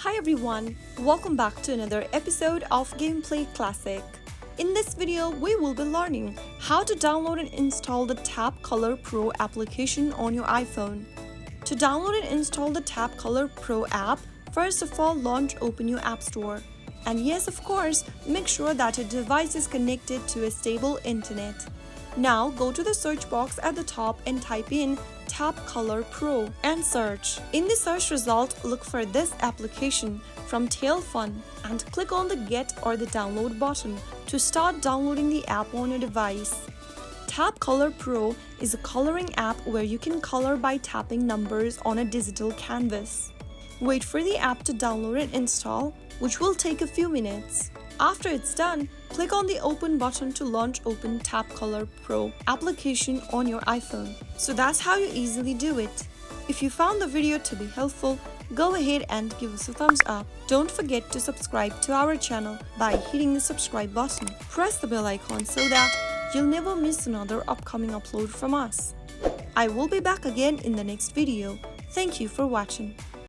Hi everyone, welcome back to another episode of Gameplay Classic. In this video, we will be learning how to download and install the Tap Color Pro application on your iPhone. To download and install the Tap Color Pro app, first of all open your App Store. And yes, of course, make sure that your device is connected to a stable internet. Now go to the search box at the top and type in Tap Color Pro and search. In the search result, look for this application from Tailfun and click on the Get or the Download button to start downloading the app on your device. Tap Color Pro is a coloring app where you can color by tapping numbers on a digital canvas. Wait for the app to download and install, which will take a few minutes. After it's done, click on the Open button to launch Open Tap Color Pro application on your iPhone. So that's how you easily do it. If you found the video to be helpful, go ahead and give us a thumbs up. Don't forget to subscribe to our channel by hitting the subscribe button. Press the bell icon so that you'll never miss another upcoming upload from us. I will be back again in the next video. Thank you for watching.